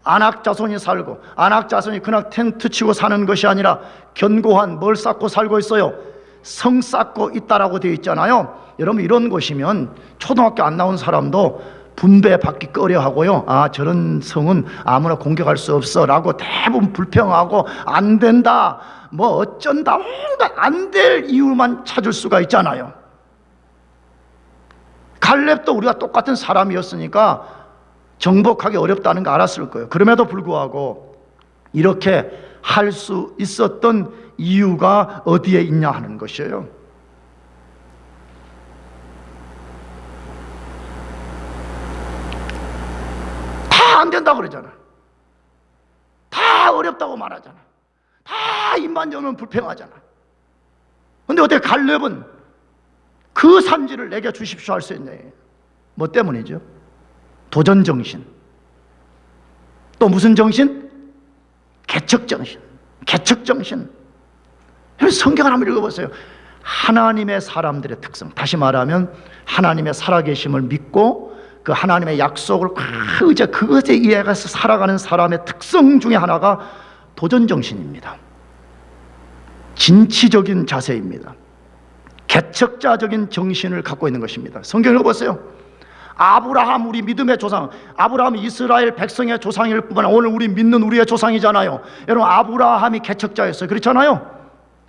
아낙 자손이 살고, 아낙 자손이 그냥 텐트 치고 사는 것이 아니라 견고한 뭘 쌓고 살고 있어요? 성 쌓고 있다라고 되어 있잖아요. 여러분, 이런 곳이면 초등학교 안 나온 사람도 분배받기 꺼려하고요. 아, 저런 성은 아무나 공격할 수 없어 라고 대부분 불평하고 안 된다, 뭐 어쩐다, 안 될 이유만 찾을 수가 있잖아요. 갈렙도 우리가 똑같은 사람이었으니까 정복하기 어렵다는 거 알았을 거예요. 그럼에도 불구하고 이렇게 할 수 있었던 이유가 어디에 있냐 하는 것이에요. 다 안 된다고 그러잖아. 다 어렵다고 말하잖아. 다 입만저는 불평하잖아. 근데 어떻게 갈렙은 그 산지를 내게 주십시오 할 수 있냐? 뭐 때문이죠? 도전 정신. 또 무슨 정신? 개척 정신. 개척 정신. 성경을 한번 읽어보세요. 하나님의 사람들의 특성, 다시 말하면 하나님의 살아계심을 믿고 그 하나님의 약속을 그것에 의해서 살아가는 사람의 특성 중에 하나가 도전 정신입니다. 진취적인 자세입니다. 개척자적인 정신을 갖고 있는 것입니다. 성경 읽어보세요. 아브라함, 우리 믿음의 조상, 아브라함이 이스라엘 백성의 조상일 뿐만 아니라 오늘 우리 믿는 우리의 조상이잖아요. 여러분, 아브라함이 개척자였어요. 그렇잖아요.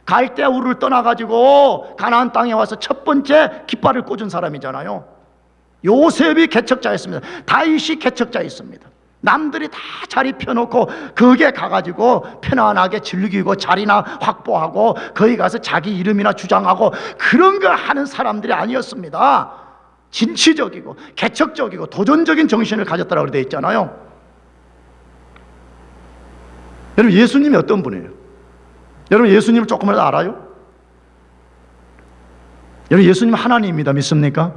갈대아 우르를 떠나가지고 가나안 땅에 와서 첫 번째 깃발을 꽂은 사람이잖아요. 요셉이 개척자였습니다. 다윗이 개척자였습니다. 남들이 다 자리 펴놓고 거기에 가가지고 편안하게 즐기고 자리나 확보하고 거기 가서 자기 이름이나 주장하고 그런 걸 하는 사람들이 아니었습니다. 진취적이고 개척적이고 도전적인 정신을 가졌다고 되어 있잖아요. 여러분, 예수님이 어떤 분이에요? 여러분, 예수님을 조금이라도 알아요? 여러분, 예수님 하나님입니다. 믿습니까?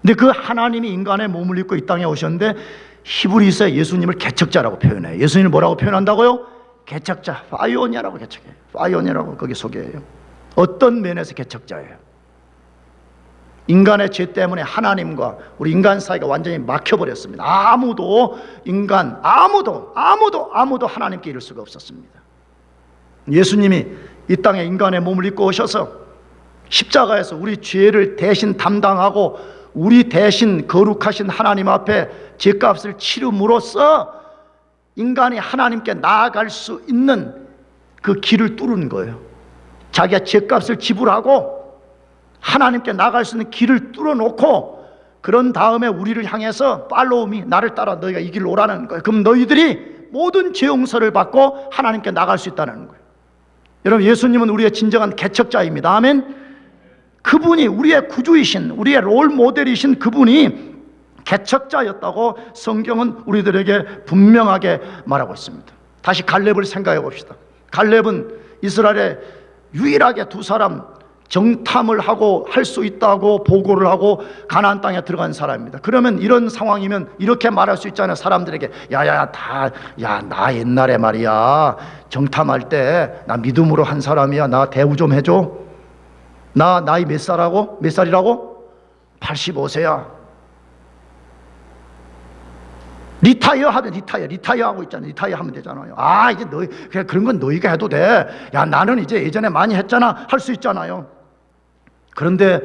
근데 그 하나님이 인간의 몸을 입고 이 땅에 오셨는데 히브리서에 예수님을 개척자라고 표현해요. 예수님을 뭐라고 표현한다고요? 개척자, 파이오니아라고 개척해요. 파이오니아라고 거기 소개해요. 어떤 면에서 개척자예요? 인간의 죄 때문에 하나님과 우리 인간 사이가 완전히 막혀버렸습니다. 아무도 하나님께 이를 수가 없었습니다. 예수님이 이 땅에 인간의 몸을 입고 오셔서 십자가에서 우리 죄를 대신 담당하고 우리 대신 거룩하신 하나님 앞에 죄값을 치름으로써 인간이 하나님께 나아갈 수 있는 그 길을 뚫은 거예요. 자기가 죄값을 지불하고 하나님께 나아갈 수 있는 길을 뚫어놓고 그런 다음에 우리를 향해서 팔로우미, 나를 따라 너희가 이 길로 오라는 거예요. 그럼 너희들이 모든 죄 용서를 받고 하나님께 나아갈 수 있다는 거예요. 여러분, 예수님은 우리의 진정한 개척자입니다. 아멘. 그분이 우리의 구주이신, 우리의 롤 모델이신 그분이 개척자였다고 성경은 우리들에게 분명하게 말하고 있습니다. 다시 갈렙을 생각해 봅시다. 갈렙은 이스라엘에 유일하게 두 사람 정탐을 하고 할 수 있다고 보고를 하고 가나안 땅에 들어간 사람입니다. 그러면 이런 상황이면 이렇게 말할 수 있잖아요. 사람들에게 나 옛날에 말이야 정탐할 때 나 믿음으로 한 사람이야. 나 대우 좀 해줘. 나 나이 몇 살이라고? 85세야. 리타이어 하고 있잖아. 리타이어 하면 되잖아요. 이제 너희 그냥 그런 건 너희가 해도 돼. 야, 나는 이제 예전에 많이 했잖아. 할 수 있잖아요. 그런데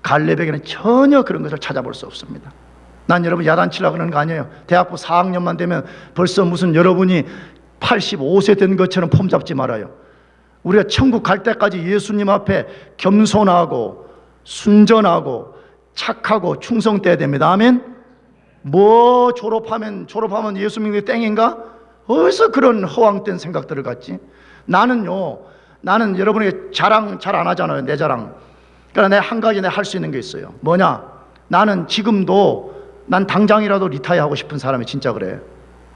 갈렙에게는 전혀 그런 것을 찾아볼 수 없습니다. 난 여러분 야단치려고 그러는 거 아니에요. 대학부 4학년만 되면 벌써 무슨 여러분이 85세 된 것처럼 폼 잡지 말아요. 우리가 천국 갈 때까지 예수님 앞에 겸손하고 순전하고 착하고 충성돼야 됩니다. 아멘. 뭐 졸업하면 예수 믿는 게 땡인가? 어디서 그런 허황된 생각들을 갖지? 나는 여러분에게 자랑 잘 안 하잖아요. 내 자랑. 그러나 내가 한 가지 할 수 있는 게 있어요. 뭐냐? 나는 지금도 난 당장이라도 리타이어 하고 싶은 사람이 진짜 그래.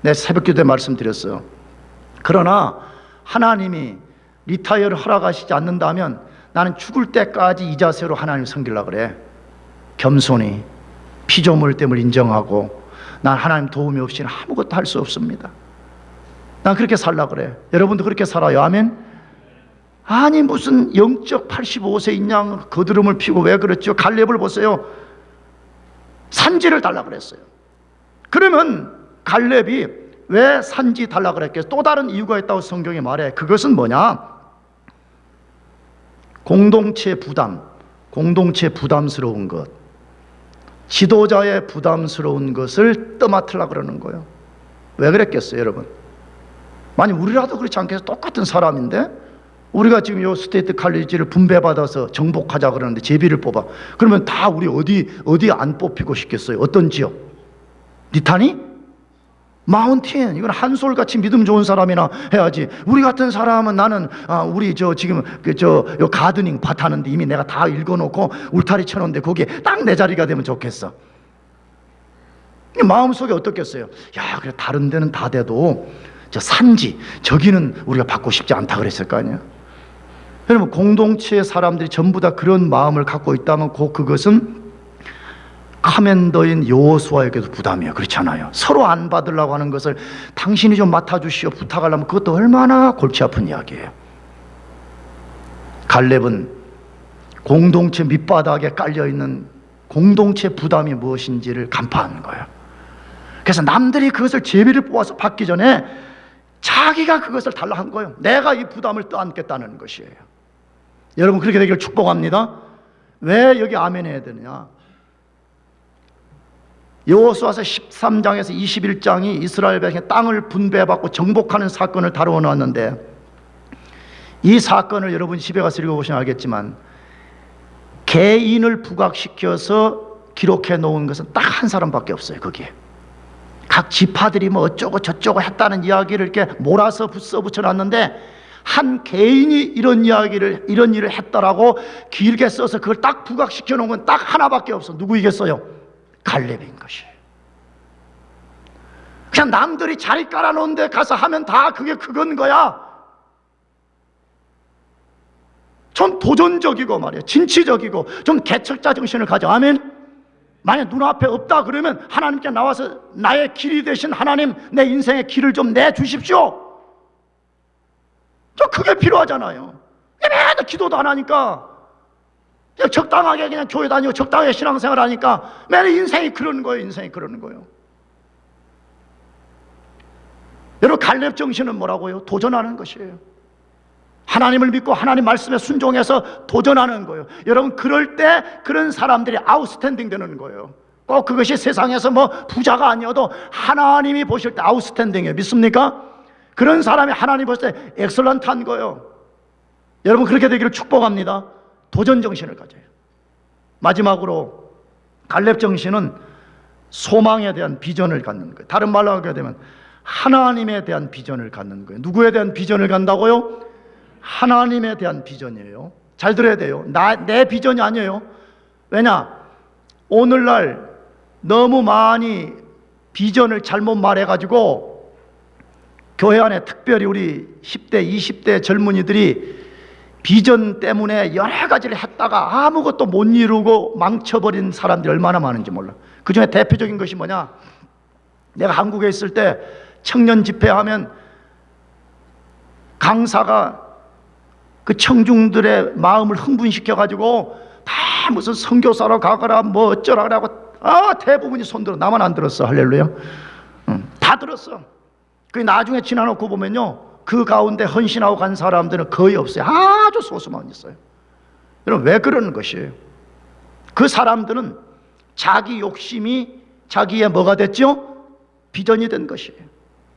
내 새벽기도 때 말씀드렸어요. 그러나 하나님이 리타이어를 허락하시지 않는다면 나는 죽을 때까지 이 자세로 하나님을 섬기려고 그래. 겸손히 피조물 됨을 인정하고 난 하나님 도움이 없이는 아무것도 할 수 없습니다. 난 그렇게 살려고 그래. 여러분도 그렇게 살아요. 아멘. 아니 무슨 영적 85세인 양 거드름을 피고 왜 그랬죠? 갈렙을 보세요. 산지를 달라고 그랬어요. 그러면 갈렙이 왜 산지 달라고 그랬겠어요? 또 다른 이유가 있다고 성경이 말해. 그것은 뭐냐? 공동체 부담스러운 것, 지도자의 부담스러운 것을 떠맡으려고 그러는 거예요. 왜 그랬겠어요, 여러분? 만약 우리라도 그렇지 않겠어요? 똑같은 사람인데 우리가 지금 요 스테이트 칼리지를 분배받아서 정복하자 그러는데 제비를 뽑아. 그러면 다 우리 어디 안 뽑히고 싶겠어요? 어떤 지역? 리타니? 마운틴. 이건 한솔같이 믿음 좋은 사람이나 해야지. 우리 같은 사람은 나는 우리 지금 요 가드닝 밭 하는데 이미 내가 다 읽어놓고 울타리 쳐놓은데 거기에 딱 내 자리가 되면 좋겠어. 마음속에 어떻겠어요? 야, 그래 다른 데는 다 돼도 저 산지 저기는 우리가 받고 싶지 않다 그랬을 거 아니에요? 여러분 공동체의 사람들이 전부 다 그런 마음을 갖고 있다면 그것은 커맨더인 여호수아에게도 부담이에요. 그렇잖아요. 서로 안 받으려고 하는 것을 당신이 좀 맡아주시오 부탁하려면 그것도 얼마나 골치 아픈 이야기예요. 갈렙은 공동체 밑바닥에 깔려있는 공동체 부담이 무엇인지를 간파하는 거예요. 그래서 남들이 그것을 제비를 뽑아서 받기 전에 자기가 그것을 달라 한 거예요. 내가 이 부담을 떠안겠다는 것이에요. 여러분 그렇게 되기를 축복합니다. 왜 여기 아멘 해야 되느냐? 여호수아서 13장에서 21장이 이스라엘 백성의 땅을 분배받고 정복하는 사건을 다루어 놨는데 이 사건을 여러분 집에 가서 읽어보시면 알겠지만 개인을 부각시켜서 기록해 놓은 것은 딱 한 사람밖에 없어요. 거기에 각 지파들이 뭐 어쩌고 저쩌고 했다는 이야기를 이렇게 몰아서 써붙여 놨는데 한 개인이 이런 일을 했다라고 길게 써서 그걸 딱 부각시켜 놓은 건 딱 하나밖에 없어. 누구이겠어요? 갈렙인 것이에요. 그냥 남들이 자리 깔아놓은 데 가서 하면 다 그게 그건 거야. 좀 도전적이고 말이에요. 진취적이고 좀 개척자 정신을 가져. 아멘. 만약 눈앞에 없다 그러면 하나님께 나와서 나의 길이 되신 하나님 내 인생의 길을 좀 내주십시오. 좀 그게 필요하잖아요. 매일 기도도 안 하니까 그냥 적당하게 그냥 교회 다니고 적당하게 신앙생활 하니까 매일 인생이 그러는 거예요. 여러분 갈렙 정신은 뭐라고요? 도전하는 것이에요. 하나님을 믿고 하나님 말씀에 순종해서 도전하는 거예요. 여러분 그럴 때 그런 사람들이 아웃스탠딩 되는 거예요. 꼭 그것이 세상에서 뭐 부자가 아니어도 하나님이 보실 때 아웃스탠딩이에요. 믿습니까? 그런 사람이 하나님 보실 때 엑설런트한 거예요. 여러분 그렇게 되기를 축복합니다. 도전 정신을 가져요. 마지막으로 갈렙 정신은 소망에 대한 비전을 갖는 거예요. 다른 말로 하게 되면 하나님에 대한 비전을 갖는 거예요. 누구에 대한 비전을 갖는다고요? 하나님에 대한 비전이에요. 잘 들어야 돼요. 내 비전이 아니에요. 왜냐? 오늘날 너무 많이 비전을 잘못 말해가지고 교회 안에 특별히 우리 10대, 20대 젊은이들이 비전 때문에 여러 가지를 했다가 아무것도 못 이루고 망쳐버린 사람들이 얼마나 많은지 몰라. 그 중에 대표적인 것이 뭐냐? 내가 한국에 있을 때 청년 집회하면 강사가 그 청중들의 마음을 흥분시켜가지고 다 무슨 선교사로 가거라 뭐 어쩌라 그러고 대부분이 손들어. 나만 안 들었어. 할렐루야. 다 들었어. 그 나중에 지나놓고 보면요, 그 가운데 헌신하고 간 사람들은 거의 없어요. 아주 소수만 있어요. 여러분, 왜 그러는 것이에요? 그 사람들은 자기 욕심이 자기의 뭐가 됐죠? 비전이 된 것이에요.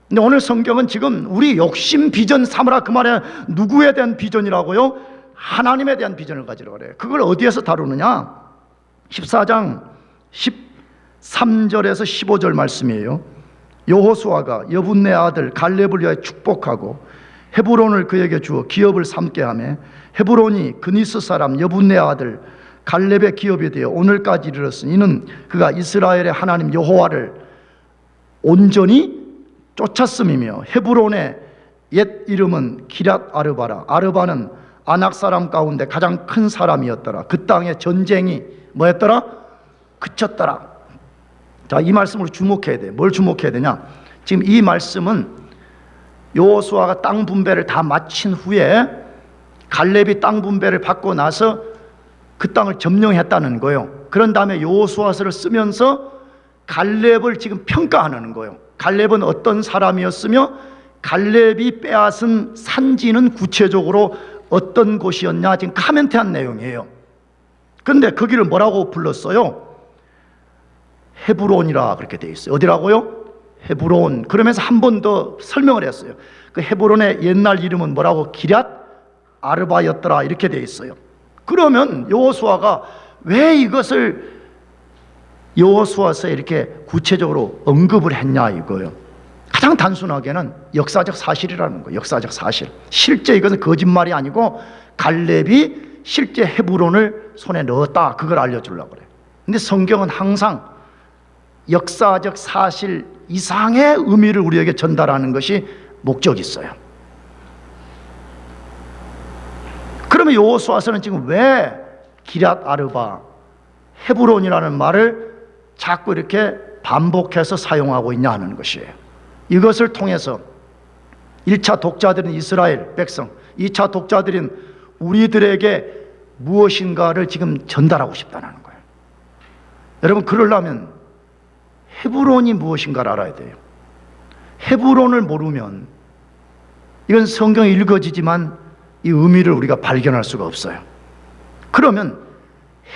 근데 오늘 성경은 지금 우리 욕심 비전 삼으라, 그 말에 누구에 대한 비전이라고요? 하나님에 대한 비전을 가지라고 그래요. 그걸 어디에서 다루느냐? 14장 13절에서 15절 말씀이에요. 여호수아가 여분네 아들 갈렙을 위하여 축복하고 헤브론을 그에게 주어 기업을 삼게 하며 헤브론이 그니스 사람 여분네 아들 갈렙의 기업이 되어 오늘까지 이르렀으니 이는 그가 이스라엘의 하나님 여호와를 온전히 쫓았음이며 헤브론의 옛 이름은 기럇 아르바라. 아르바는 아낙 사람 가운데 가장 큰 사람이었더라. 그 땅에 전쟁이 뭐였더라? 그쳤더라. 자, 이 말씀을 주목해야 돼. 뭘 주목해야 되냐? 지금 이 말씀은 여호수아가 땅 분배를 다 마친 후에 갈렙이 땅 분배를 받고 나서 그 땅을 점령했다는 거예요. 그런 다음에 여호수아서를 쓰면서 갈렙을 지금 평가하는 거예요. 갈렙은 어떤 사람이었으며 갈렙이 빼앗은 산지는 구체적으로 어떤 곳이었냐, 지금 카멘트한 내용이에요. 그런데 거기를 뭐라고 불렀어요? 헤브론이라 그렇게 되어 있어요. 어디라고요? 헤브론. 그러면서 한 번 더 설명을 했어요. 그 헤브론의 옛날 이름은 뭐라고? 기럇 아르바였더라 이렇게 되어 있어요. 그러면 여호수아가 왜 이것을 여호수아서에 이렇게 구체적으로 언급을 했냐 이거예요. 가장 단순하게는 역사적 사실이라는 거예요. 역사적 사실. 실제 이것은 거짓말이 아니고 갈렙이 실제 헤브론을 손에 넣었다, 그걸 알려주려고 그래요. 근데 성경은 항상 역사적 사실 이상의 의미를 우리에게 전달하는 것이 목적이 있어요. 그러면 여호수아서는 지금 왜 기럇 아르바, 헤브론이라는 말을 자꾸 이렇게 반복해서 사용하고 있냐 하는 것이에요. 이것을 통해서 1차 독자들은 이스라엘 백성, 2차 독자들인 우리들에게 무엇인가를 지금 전달하고 싶다는 거예요. 여러분, 그러려면 헤브론이 무엇인가를 알아야 돼요. 헤브론을 모르면 이건 성경이 읽어지지만 이 의미를 우리가 발견할 수가 없어요. 그러면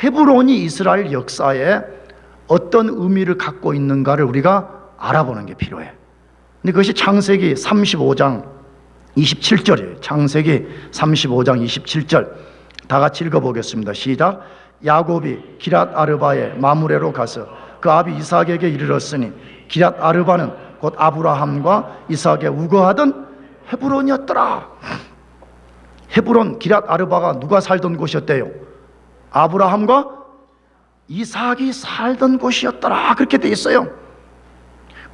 헤브론이 이스라엘 역사에 어떤 의미를 갖고 있는가를 우리가 알아보는 게 필요해. 근데 그것이 창세기 35장 27절이에요. 창세기 35장 27절. 다 같이 읽어보겠습니다. 시작. 야곱이 기럇 아르바의 마므레로 가서 그 아비 이삭에게 이르렀으니 기럇 아르바는 곧 아브라함과 이삭의 우거하던 헤브론이었더라. 헤브론, 기럇 아르바가 누가 살던 곳이었대요? 아브라함과 이삭이 살던 곳이었더라, 그렇게 돼 있어요.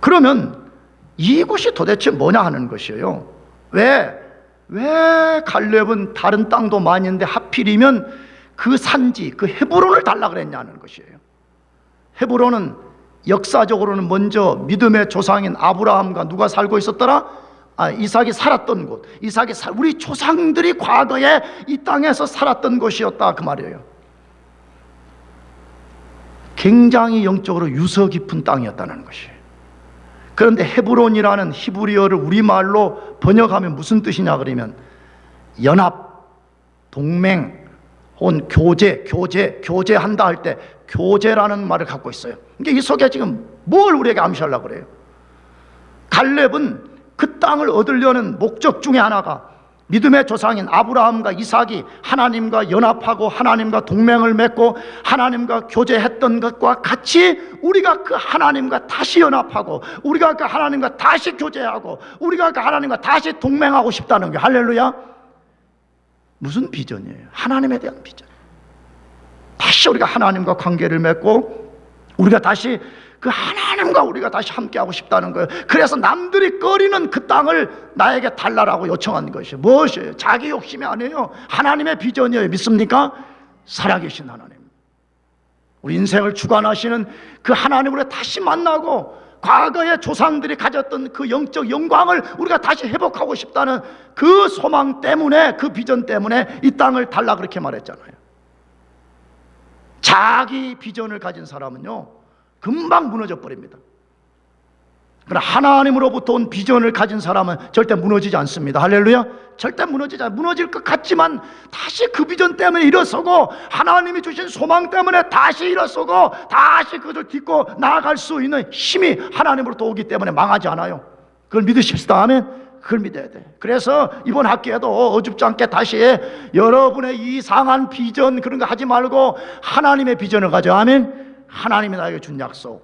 그러면 이곳이 도대체 뭐냐 하는 것이에요. 왜 갈렙은 다른 땅도 많이 있는데 하필이면 그 산지, 그 헤브론을 달라 그랬냐는 것이에요. 헤브론은 역사적으로는 먼저 믿음의 조상인 아브라함과 누가 살고 있었더라? 이삭이 살았던 곳. 우리 조상들이 과거에 이 땅에서 살았던 곳이었다, 그 말이에요. 굉장히 영적으로 유서 깊은 땅이었다는 것이에요. 그런데 헤브론이라는 히브리어를 우리말로 번역하면 무슨 뜻이냐 그러면 연합, 동맹, 혹은 교제한다 할 때 교제라는 말을 갖고 있어요. 그러니까 이 속에 지금 뭘 우리에게 암시하려고 그래요? 갈렙은 그 땅을 얻으려는 목적 중에 하나가 믿음의 조상인 아브라함과 이삭이 하나님과 연합하고 하나님과 동맹을 맺고 하나님과 교제했던 것과 같이 우리가 그 하나님과 다시 연합하고 우리가 그 하나님과 다시 교제하고 우리가 그 하나님과 다시 동맹하고 싶다는 게, 할렐루야. 무슨 비전이에요? 하나님에 대한 비전. 다시 우리가 하나님과 관계를 맺고 우리가 다시 그 하나님과 우리가 다시 함께하고 싶다는 거예요. 그래서 남들이 꺼리는 그 땅을 나에게 달라라고 요청한 것이 무엇이에요? 자기 욕심이 아니에요. 하나님의 비전이에요. 믿습니까? 살아계신 하나님, 우리 인생을 주관하시는 그 하나님으로 다시 만나고 과거의 조상들이 가졌던 그 영적 영광을 우리가 다시 회복하고 싶다는 그 소망 때문에, 그 비전 때문에 이 땅을 달라 그렇게 말했잖아요. 자기 비전을 가진 사람은요 금방 무너져 버립니다. 그러나 하나님으로부터 온 비전을 가진 사람은 절대 무너지지 않습니다. 할렐루야. 절대 무너지지 않아요. 무너질 것 같지만 다시 그 비전 때문에 일어서고 하나님이 주신 소망 때문에 다시 일어서고 다시 그것을 딛고 나아갈 수 있는 힘이 하나님으로부터 오기 때문에 망하지 않아요. 그걸 믿으십시다. 아멘. 그걸 믿어야 돼. 그래서 이번 학기에도 어줍지 않게 다시 여러분의 이상한 비전 그런 거 하지 말고 하나님의 비전을 가져. 아멘. 하나님이 나에게 준 약속,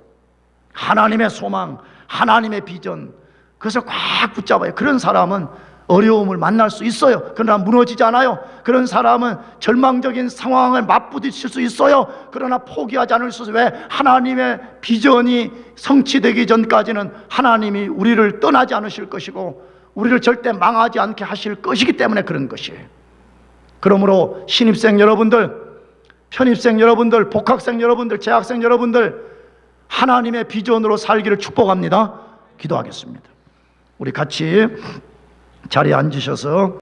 하나님의 소망, 하나님의 비전, 그것을 꽉 붙잡아요. 그런 사람은 어려움을 만날 수 있어요. 그러나 무너지지 않아요. 그런 사람은 절망적인 상황을 맞부딪힐 수 있어요. 그러나 포기하지 않을 수 있어요. 왜? 하나님의 비전이 성취되기 전까지는 하나님이 우리를 떠나지 않으실 것이고 우리를 절대 망하지 않게 하실 것이기 때문에 그런 것이에요. 그러므로 신입생 여러분들, 편입생 여러분들, 복학생 여러분들, 재학생 여러분들, 하나님의 비전으로 살기를 축복합니다. 기도하겠습니다. 우리 같이 자리에 앉으셔서